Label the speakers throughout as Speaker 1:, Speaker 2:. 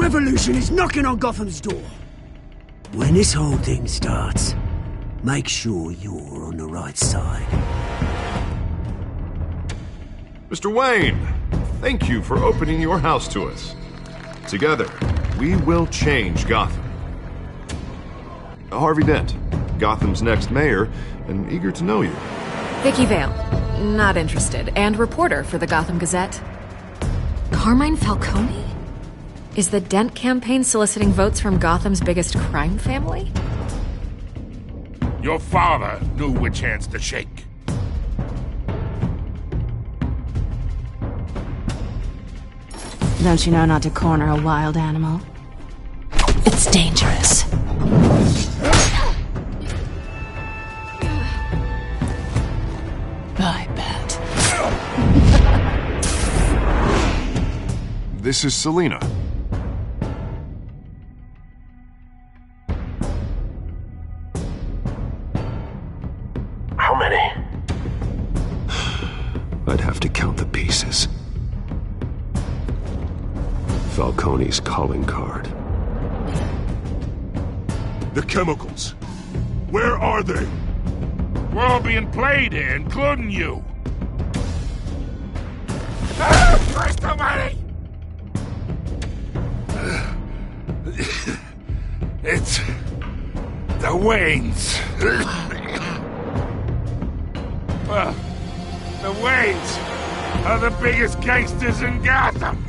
Speaker 1: revolution is knocking on Gotham's door. When this whole thing starts, make sure you're on the right side.
Speaker 2: Mr. Wayne, thank you for opening your house to us. Together, we will change Gotham. Harvey Dent, Gotham's next mayor, and eager to know you.
Speaker 3: Vicky Vale, not interested, and reporter for the Gotham Gazette. Carmine Falcone? Is the Dent campaign soliciting votes from Gotham's biggest crime family?
Speaker 4: Your father knew which hands to shake.
Speaker 5: Don't you know not to corner a wild animal? It's dangerous. I bet.
Speaker 2: This is Selina.
Speaker 6: How many?
Speaker 7: I'd have to count the pieces. Falcone's calling card.
Speaker 4: The chemicals. Where are they? We're all being played here, including you. Christ almighty! It's the Waynes. The Waynes are the biggest gangsters in Gotham.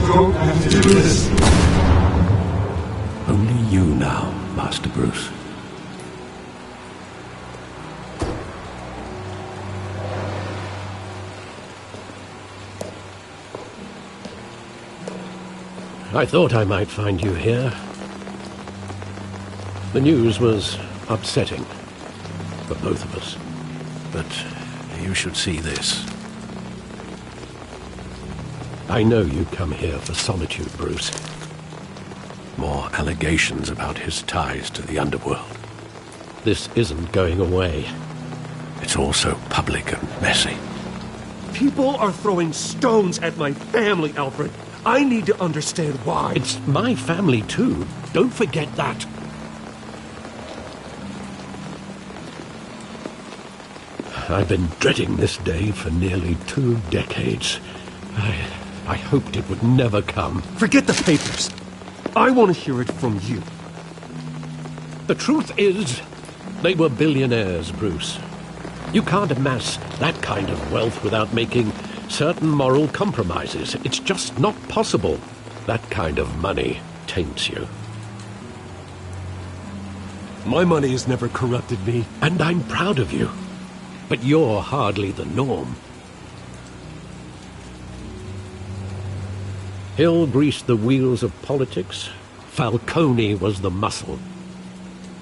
Speaker 7: Don't have to do this. Only you now, Master Bruce.
Speaker 8: I thought I might find you here. The news was upsetting for both of us. But you should see this. I know you come here for solitude, Bruce. More allegations about his ties to the underworld. This isn't going away. It's all so public and messy.
Speaker 9: People are throwing stones at my family, Alfred. I need to understand why.
Speaker 8: It's my family, too. Don't forget that. I've been dreading this day for nearly 2 decades. I hoped it would never come.
Speaker 9: Forget the papers. I want to hear it from you.
Speaker 8: The truth is, they were billionaires, Bruce. You can't amass that kind of wealth without making certain moral compromises. It's just not possible. That kind of money taints you.
Speaker 9: My money has never corrupted me.
Speaker 8: And I'm proud of you. But you're hardly the norm. Hill greased the wheels of politics. Falcone was the muscle.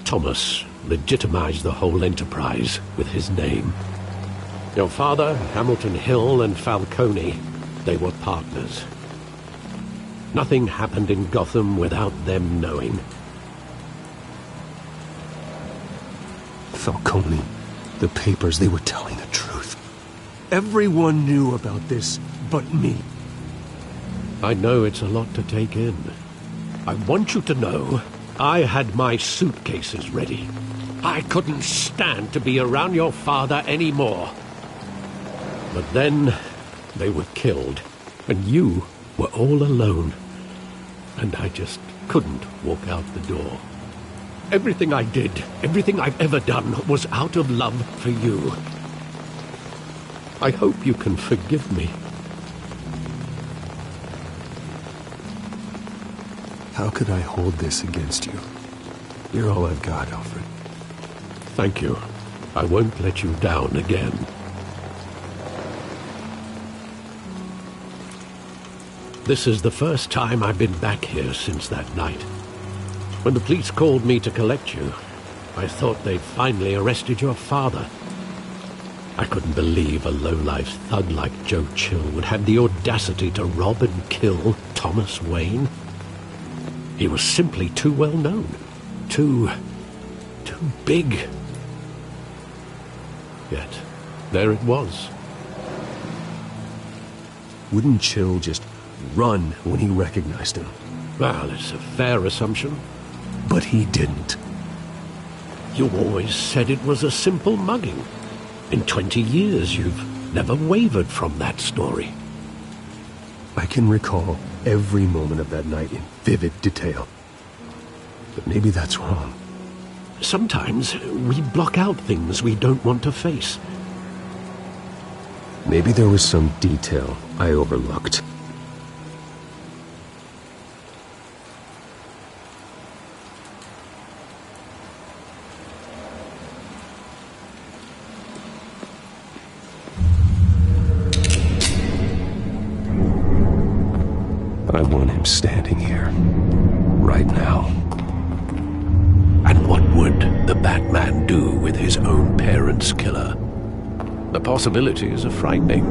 Speaker 8: Thomas legitimized the whole enterprise with his name. Your father, Hamilton Hill, and Falcone, they were partners. Nothing happened in Gotham without them knowing.
Speaker 9: Falcone, the papers, they were telling the truth. Everyone knew about this but me.
Speaker 8: I know it's a lot to take in. I want you to know I had my suitcases ready. I couldn't stand to be around your father anymore. But then they were killed, and you were all alone, and I just couldn't walk out the door. Everything I did, everything I've ever done, was out of love for you. I hope you can forgive me.
Speaker 9: How could I hold this against you? You're all I've got, Alfred.
Speaker 8: Thank you. I won't let you down again. This is the first time I've been back here since that night. When the police called me to collect you, I thought they'd finally arrested your father. I couldn't believe a low-life thug like Joe Chill would have the audacity to rob and kill Thomas Wayne. He was simply too well known. Too big. Yet, there it was.
Speaker 9: Wouldn't Chill just run when he recognized him?
Speaker 8: Well, it's a fair assumption.
Speaker 9: But he didn't.
Speaker 8: You always said it was a simple mugging. In 20 years, you've never wavered from that story.
Speaker 9: I can recall every moment of that night in vivid detail. But maybe that's wrong.
Speaker 8: Sometimes we block out things we don't want to face.
Speaker 9: Maybe there was some detail I overlooked. I want him standing here, right now.
Speaker 8: And what would the Batman do with his own parents' killer? The possibilities are frightening.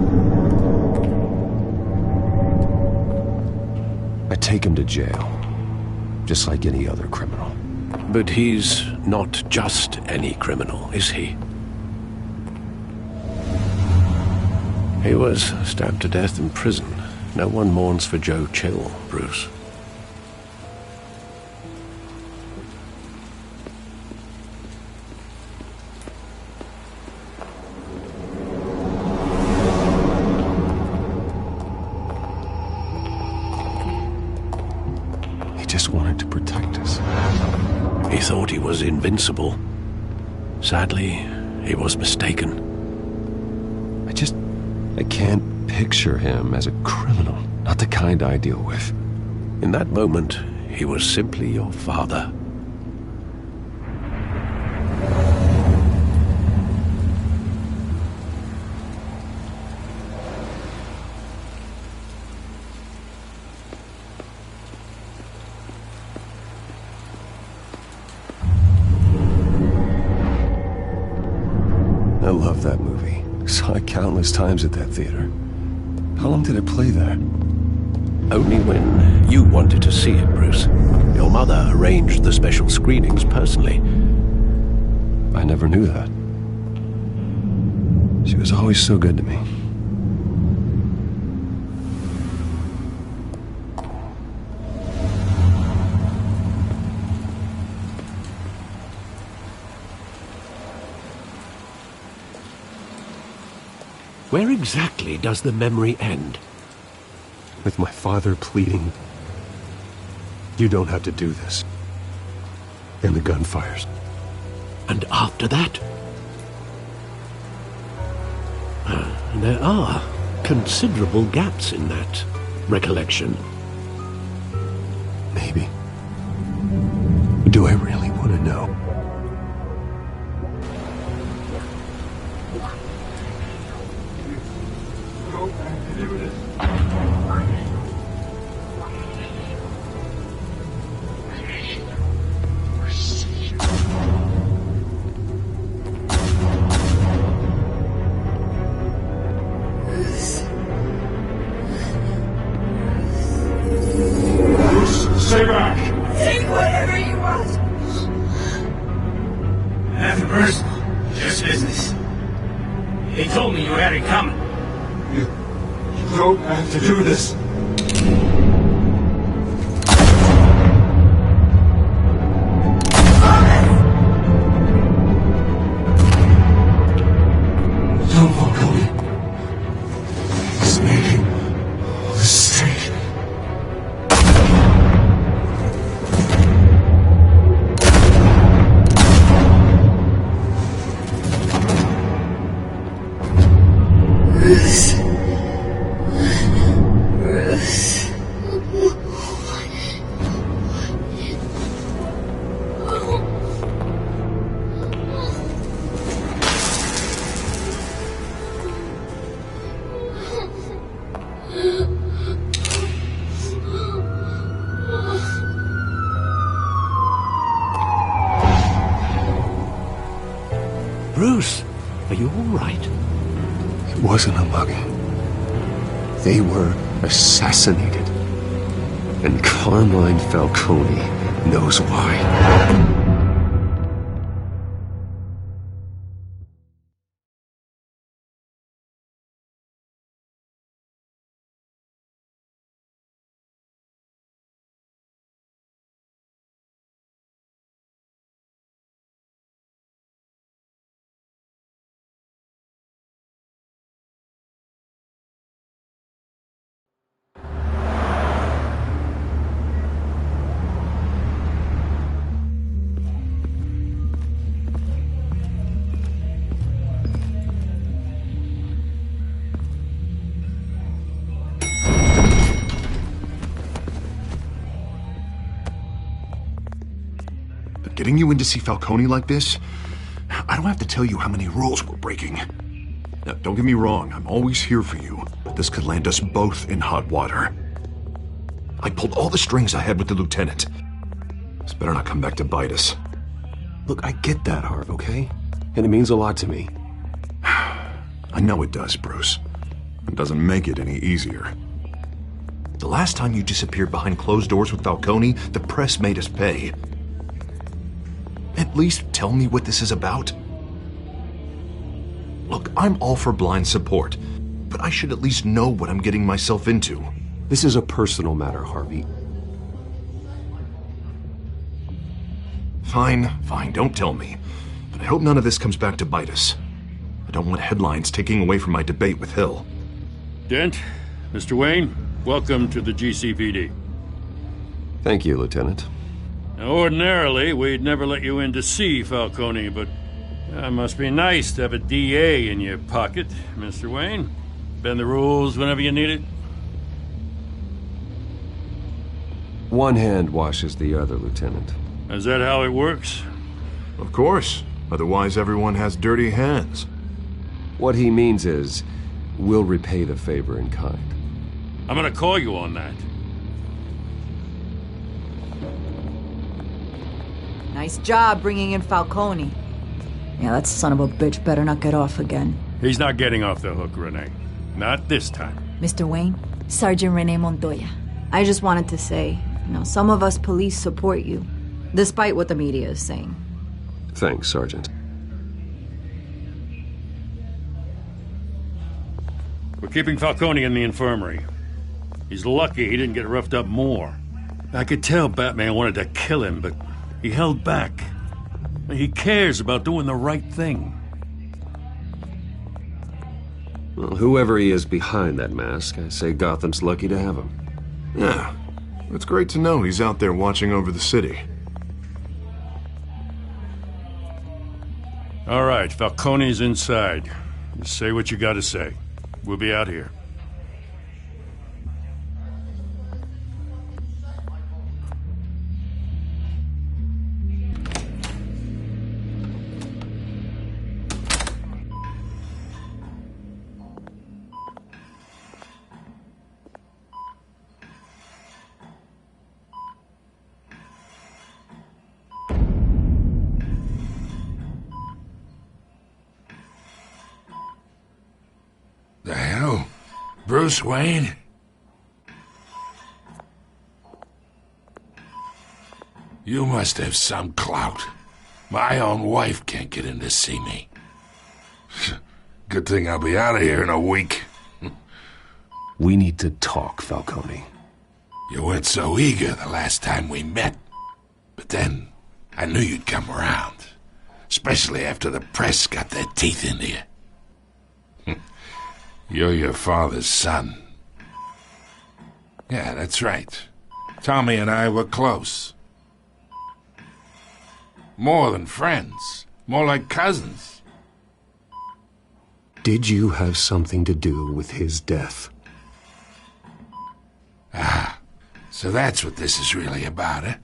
Speaker 9: I take him to jail, just like any other criminal.
Speaker 8: But he's not just any criminal, is he? He was stabbed to death in prison. No one mourns for Joe Chill, Bruce.
Speaker 9: He just wanted to protect us.
Speaker 8: He thought he was invincible. Sadly, he was mistaken.
Speaker 9: I can't picture him as a criminal, not the kind I deal with.
Speaker 8: In that moment, he was simply your father.
Speaker 9: I love that movie. Saw it countless times at that theater. How long did it play there?
Speaker 8: Only when you wanted to see it, Bruce. Your mother arranged the special screenings personally.
Speaker 9: I never knew that. She was always so good to me.
Speaker 8: Where exactly does the memory end?
Speaker 9: With my father pleading, "You don't have to do this." And the gunfires.
Speaker 8: And after that? There are considerable gaps in that recollection.
Speaker 9: Maybe. Do I really want to know?
Speaker 4: Stay back!
Speaker 10: Take whatever you want.
Speaker 11: Nothing personal, just business. He told me you had it coming.
Speaker 7: You don't have to do this. Don't walk away. He's making a mistake.
Speaker 8: Bruce, are you all right?
Speaker 9: It wasn't a mugging. They were assassinated. And Carmine Falcone knows why.
Speaker 2: Getting you in to see Falcone like this? I don't have to tell you how many rules we're breaking. Now, don't get me wrong, I'm always here for you, but this could land us both in hot water. I pulled all the strings I had with the lieutenant. This better not come back to bite us.
Speaker 9: Look, I get that, Harv, okay? And it means a lot to me.
Speaker 2: I know it does, Bruce. It doesn't make it any easier. The last time you disappeared behind closed doors with Falcone, the press made us pay. At least tell me what this is about. Look, I'm all for blind support, but I should at least know what I'm getting myself into.
Speaker 9: This is a personal matter, Harvey.
Speaker 2: Fine, don't tell me. But I hope none of this comes back to bite us. I don't want headlines taking away from my debate with Hill.
Speaker 11: Dent, Mr. Wayne, welcome to the GCPD.
Speaker 9: Thank you, Lieutenant.
Speaker 11: Now, ordinarily, we'd never let you in to see Falcone, but it must be nice to have a DA in your pocket, Mr. Wayne. Bend the rules whenever you need it.
Speaker 9: One hand washes the other, Lieutenant.
Speaker 11: Is that how it works?
Speaker 2: Of course. Otherwise, everyone has dirty hands.
Speaker 9: What he means is, we'll repay the favor in kind.
Speaker 11: I'm gonna call you on that.
Speaker 10: Nice job bringing in Falcone. Yeah, that son of a bitch better not get off again.
Speaker 11: He's not getting off the hook, Renee. Not this time.
Speaker 10: Mr. Wayne, Sergeant Renee Montoya. I just wanted to say, some of us police support you, despite what the media is saying.
Speaker 9: Thanks, Sergeant.
Speaker 11: We're keeping Falcone in the infirmary. He's lucky he didn't get roughed up more. I could tell Batman wanted to kill him, but he held back. He cares about doing the right thing.
Speaker 9: Well, whoever he is behind that mask, I say Gotham's lucky to have him.
Speaker 2: Yeah, it's great to know he's out there watching over the city.
Speaker 11: All right, Falcone's inside. Just say what you gotta say. We'll be out here.
Speaker 4: The hell? Bruce Wayne? You must have some clout. My own wife can't get in to see me. Good thing I'll be out of here in a week.
Speaker 9: We need to talk, Falcone.
Speaker 4: You weren't so eager the last time we met. But then, I knew you'd come around. Especially after the press got their teeth into you. You're your father's son. Yeah, that's right. Tommy and I were close. More than friends. More like cousins.
Speaker 9: Did you have something to do with his death?
Speaker 4: Ah, so that's what this is really about, eh?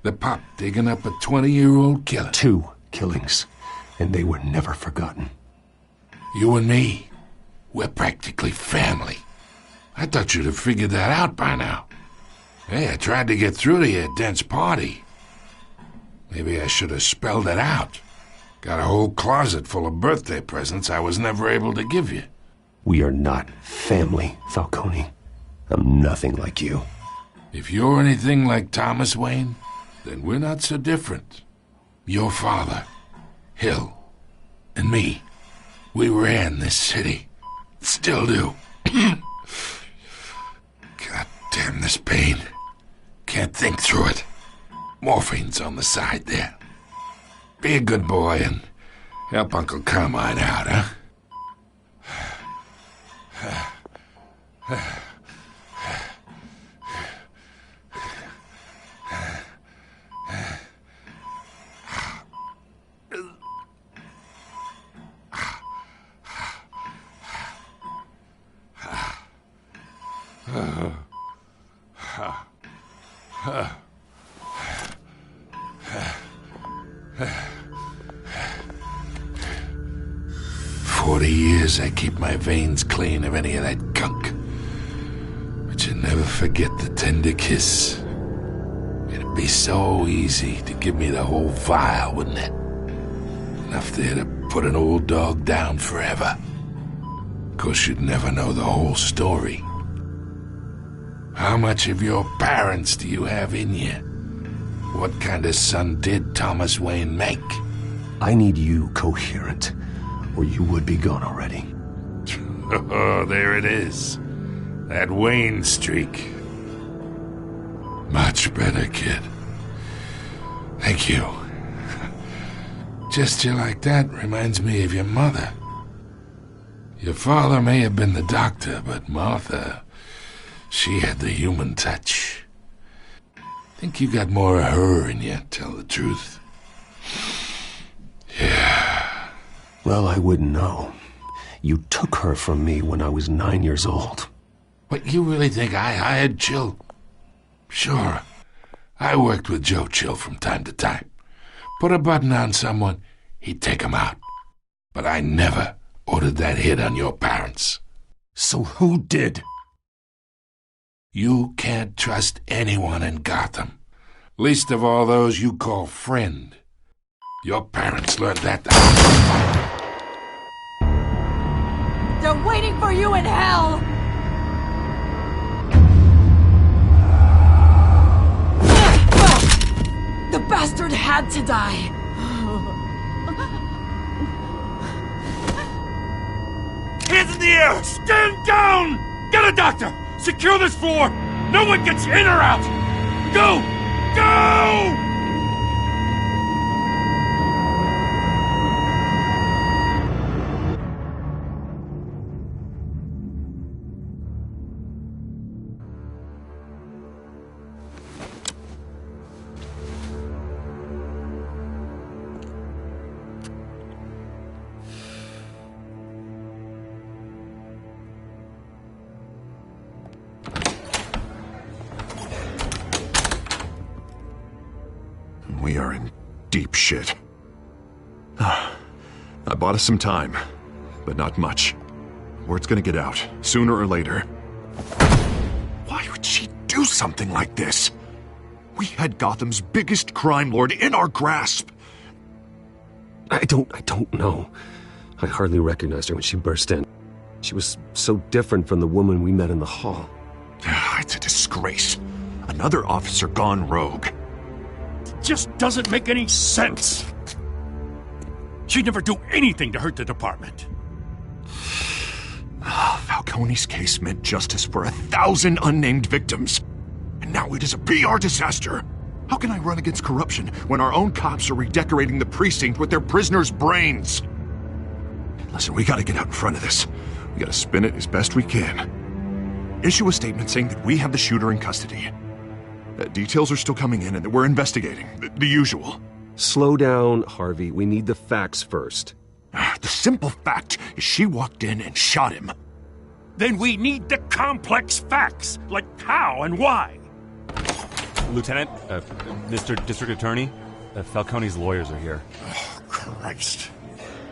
Speaker 4: The pup digging up a 20-year-old killer.
Speaker 9: 2 killings, and they were never forgotten.
Speaker 4: You and me, we're practically family. I thought you'd have figured that out by now. Hey, I tried to get through to you at Dent's party. Maybe I should have spelled it out. Got a whole closet full of birthday presents I was never able to give you.
Speaker 9: We are not family, Falcone. I'm nothing like you.
Speaker 4: If you're anything like Thomas Wayne, then we're not so different. Your father, Hill, and me, we ran this city. Still do. God damn this pain. Can't think through it. Morphine's on the side there. Be a good boy and help Uncle Carmine out, huh? 40 years I keep my veins clean of any of that gunk. But you never forget the tender kiss. It'd be so easy to give me the whole vial, wouldn't it? Enough there to put an old dog down forever. Of course, you'd never know the whole story. How much of your parents do you have in you? What kind of son did Thomas Wayne make?
Speaker 9: I need you coherent, or you would be gone already.
Speaker 4: Oh, there it is. That Wayne streak. Much better, kid. Thank you. Gesture like that reminds me of your mother. Your father may have been the doctor, but Martha, she had the human touch. Think you got more of her in you, tell the truth. Yeah.
Speaker 9: Well, I wouldn't know. You took her from me when I was 9 years old.
Speaker 4: What, you really think I hired Chill? Sure. I worked with Joe Chill from time to time. Put a button on someone, he'd take him out. But I never ordered that hit on your parents.
Speaker 9: So who did?
Speaker 4: You can't trust anyone in Gotham. Least of all those you call friend. Your parents learned that.
Speaker 10: They're waiting for you in hell! The bastard had to die!
Speaker 11: Hands in the air! Stand down! Get a doctor! Secure this floor! No one gets in or out! Go! Go!
Speaker 2: We are in deep shit. I bought us some time, but not much. Word's gonna get out, sooner or later. Why would she do something like this? We had Gotham's biggest crime lord in our grasp.
Speaker 9: I don't know. I hardly recognized her when she burst in. She was so different from the woman we met in the hall.
Speaker 2: It's a disgrace. Another officer gone rogue.
Speaker 11: Just doesn't make any sense. She'd never do anything to hurt the department.
Speaker 2: Falcone's case meant justice for 1,000 unnamed victims. And now it is a PR disaster. How can I run against corruption when our own cops are redecorating the precinct with their prisoners' brains? Listen, we gotta get out in front of this. We gotta spin it as best we can. Issue a statement saying that we have the shooter in custody. Details are still coming in and that we're investigating. The usual.
Speaker 9: Slow down, Harvey. We need the facts first.
Speaker 2: The simple fact is she walked in and shot him.
Speaker 11: Then we need the complex facts, like how and why.
Speaker 12: Lieutenant, Mr. District Attorney, Falcone's lawyers are here.
Speaker 2: Oh, Christ.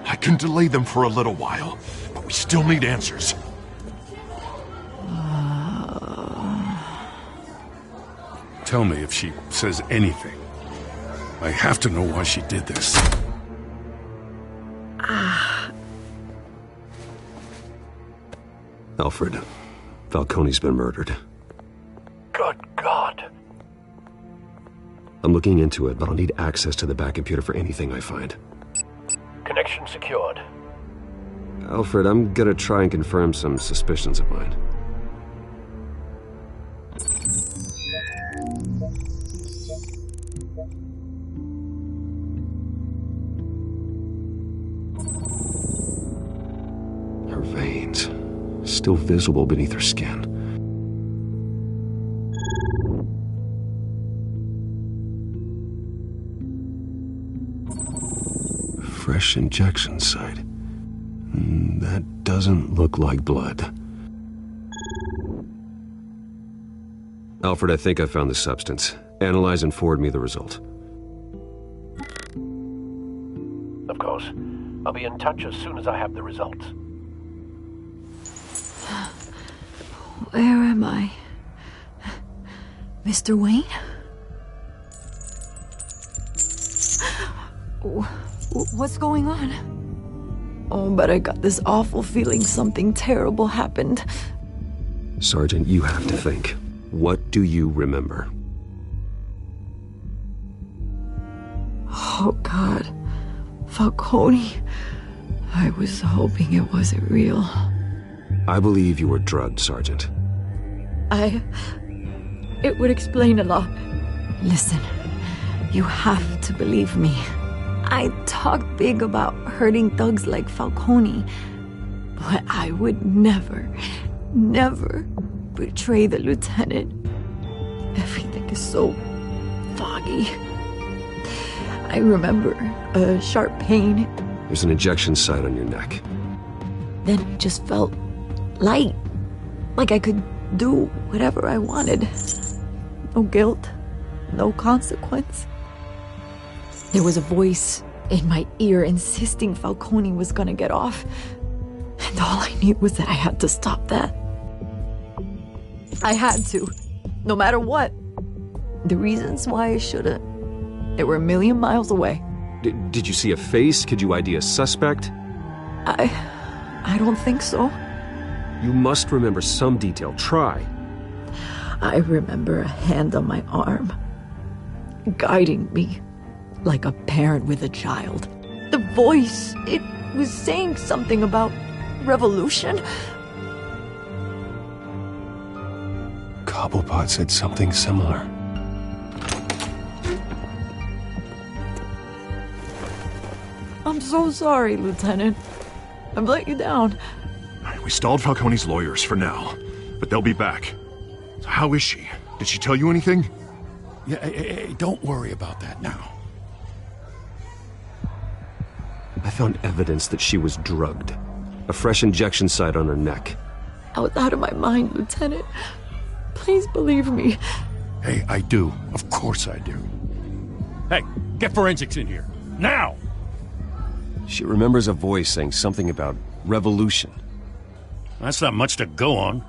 Speaker 2: I can delay them for a little while, but we still need answers.
Speaker 11: Tell me if she says anything. I have to know why she did this.
Speaker 9: Alfred, Falcone's been murdered.
Speaker 6: Good God.
Speaker 9: I'm looking into it, but I'll need access to the back computer for anything I find.
Speaker 6: Connection secured.
Speaker 9: Alfred, I'm gonna try and confirm some suspicions of mine. Her veins, still visible beneath her skin. Fresh injection site. That doesn't look like blood. Alfred, I think I found the substance. Analyze and forward me the result.
Speaker 6: Of course. I'll be in touch as soon as I have the results.
Speaker 10: Where am I? Mr. Wayne? What's going on? Oh, but I got this awful feeling something terrible happened.
Speaker 9: Sergeant, you have to think. What do you remember?
Speaker 10: Oh, God. Falcone. I was hoping it wasn't real.
Speaker 9: I believe you were drugged, Sergeant.
Speaker 10: It would explain a lot. Listen, you have to believe me. I talk big about hurting thugs like Falcone, but I would never betray the lieutenant. Everything is so foggy. I remember a sharp pain.
Speaker 9: There's an injection site on your neck.
Speaker 10: Then it just felt light, like I could do whatever I wanted. No guilt, no consequence. There was a voice in my ear insisting Falcone was gonna get off. And all I knew was that I had to stop that. I had to, no matter what. The reasons why I shouldn't, they were a million miles away.
Speaker 9: Did you see a face? Could you ID a suspect?
Speaker 10: I don't think so.
Speaker 9: You must remember some detail. Try.
Speaker 10: I remember a hand on my arm, guiding me like a parent with a child. The voice, it was saying something about revolution.
Speaker 9: Cobblepot said something similar.
Speaker 10: I'm so sorry, Lieutenant. I've let you down.
Speaker 2: We stalled Falcone's lawyers for now, but they'll be back. So how is she? Did she tell you anything?
Speaker 11: Yeah, hey, don't worry about that now.
Speaker 9: I found evidence that she was drugged. A fresh injection site on her neck.
Speaker 10: I was out of my mind, Lieutenant. Please believe me.
Speaker 11: Hey, I do. Of course I do. Hey, get forensics in here. Now!
Speaker 9: She remembers a voice saying something about revolution.
Speaker 11: That's not much to go on.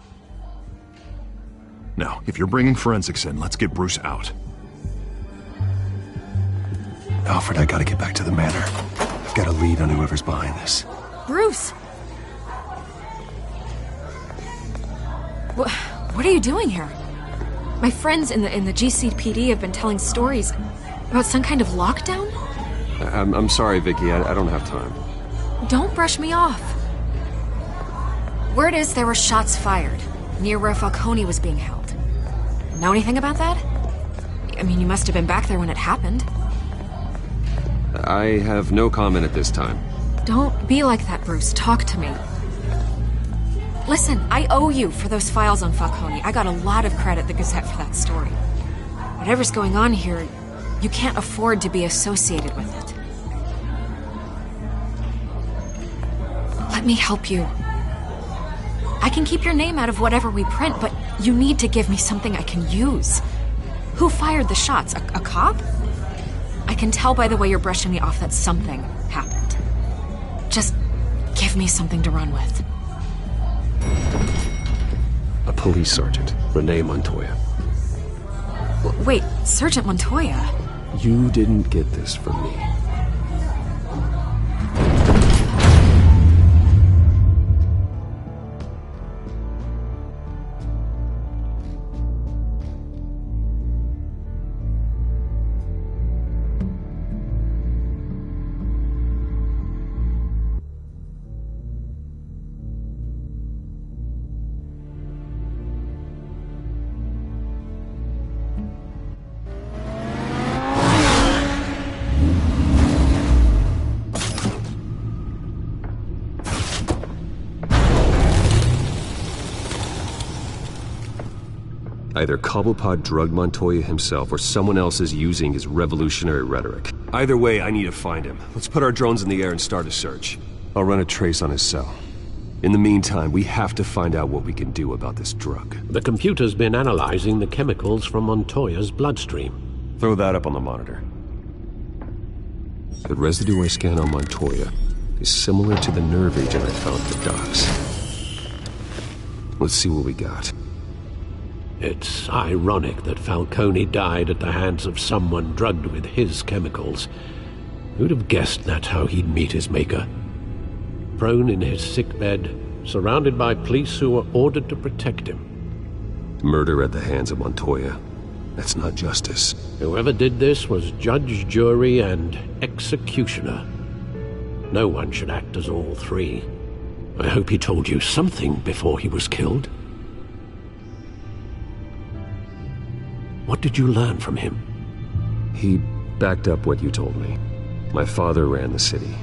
Speaker 2: Now, if you're bringing forensics in, let's get Bruce out.
Speaker 9: Alfred, I gotta get back to the manor. I've got a lead on whoever's behind this.
Speaker 3: Bruce! What are you doing here? My friends in the GCPD have been telling stories about some kind of lockdown?
Speaker 9: I'm sorry, Vicky. I don't have time.
Speaker 3: Don't brush me off. Word is there were shots fired near where Falcone was being held. Know anything about that? I mean, you must have been back there when it happened.
Speaker 9: I have no comment at this time.
Speaker 3: Don't be like that, Bruce. Talk to me. Listen, I owe you for those files on Falcone. I got a lot of credit at the Gazette for that story. Whatever's going on here, you can't afford to be associated with it. Let me help you. I can keep your name out of whatever we print, but you need to give me something I can use. Who fired the shots? A cop? I can tell by the way you're brushing me off that something happened. Just give me something to run with.
Speaker 9: A police sergeant, Renee Montoya.
Speaker 3: Wait, Sergeant Montoya?
Speaker 9: You didn't get this from me. Either Cobblepot drugged Montoya himself, or someone else is using his revolutionary rhetoric. Either way, I need to find him. Let's put our drones in the air and start a search. I'll run a trace on his cell. In the meantime, we have to find out what we can do about this drug.
Speaker 8: The computer's been analyzing the chemicals from Montoya's bloodstream.
Speaker 9: Throw that up on the monitor. The residue I scan on Montoya is similar to the nerve agent I found at the docks. Let's see what we got.
Speaker 8: It's ironic that Falcone died at the hands of someone drugged with his chemicals. Who'd have guessed that's how he'd meet his maker? Prone in his sickbed, surrounded by police who were ordered to protect him.
Speaker 9: Murder at the hands of Montoya. That's not justice.
Speaker 8: Whoever did this was judge, jury, and executioner. No one should act as all three. I hope he told you something before he was killed. What did you learn from him?
Speaker 9: He backed up what you told me. My father ran the city,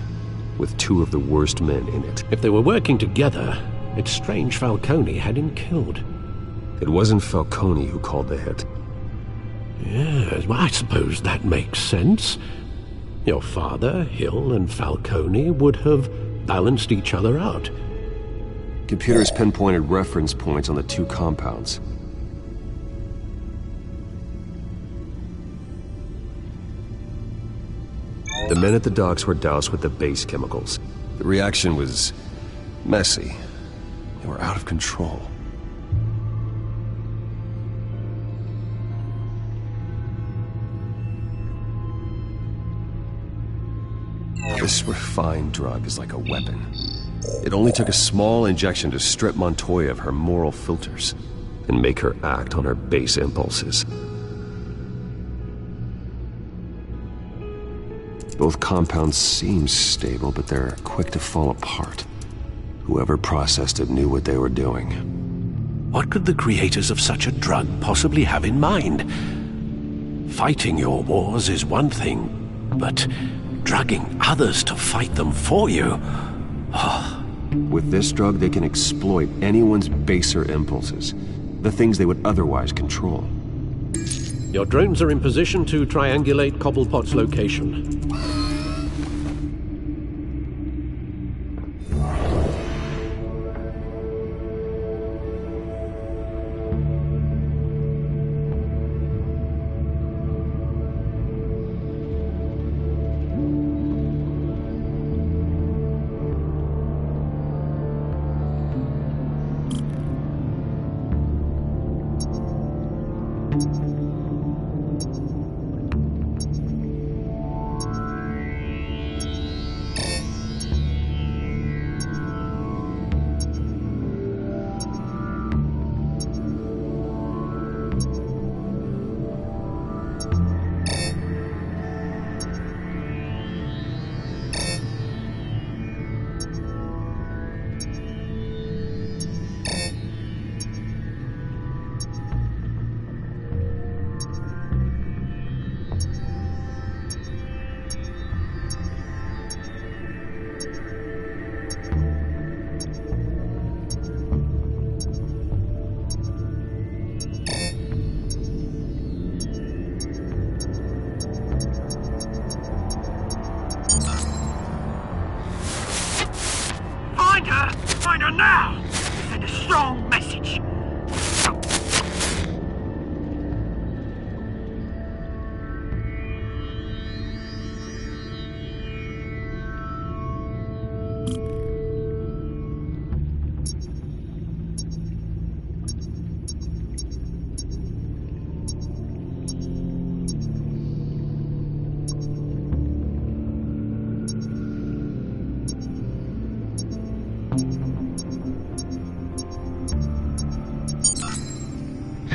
Speaker 9: with two of the worst men in it.
Speaker 8: If they were working together, it's strange Falcone had him killed.
Speaker 9: It wasn't Falcone who called the hit.
Speaker 8: Yes, well, I suppose that makes sense. Your father, Hill, and Falcone would have balanced each other out.
Speaker 9: Computers pinpointed reference points on the two compounds. The men at the docks were doused with the base chemicals. The reaction was messy. They were out of control. This refined drug is like a weapon. It only took a small injection to strip Montoya of her moral filters and make her act on her base impulses. Both compounds seem stable, but they're quick to fall apart. Whoever processed it knew what they were doing.
Speaker 8: What could the creators of such a drug possibly have in mind? Fighting your wars is one thing, but drugging others to fight them for you? Oh.
Speaker 9: With this drug, they can exploit anyone's baser impulses, the things they would otherwise control.
Speaker 8: Your drones are in position to triangulate Cobblepot's location.
Speaker 1: Find her now! Send a strong message.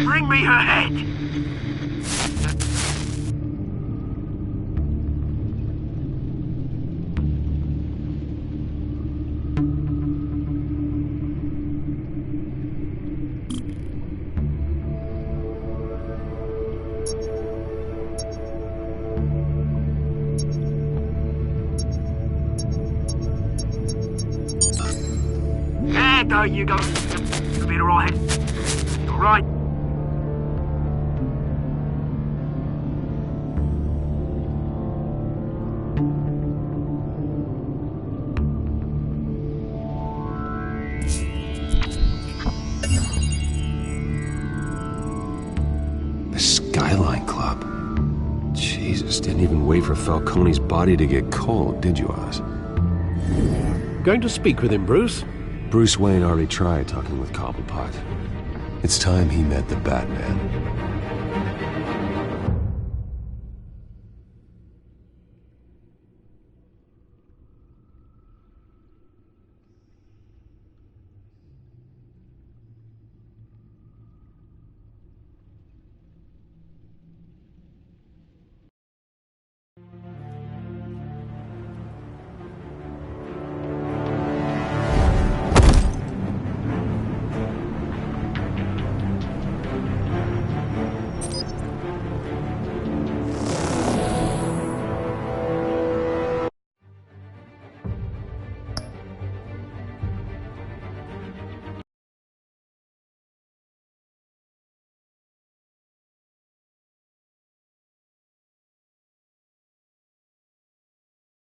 Speaker 1: Bring me her head! There you go. Computer all head. All right.
Speaker 9: Skyline Club. Jesus, didn't even wait for Falcone's body to get cold, did you, Oz?
Speaker 8: Going to speak with him, Bruce?
Speaker 9: Bruce Wayne already tried talking with Cobblepot. It's time he met the Batman.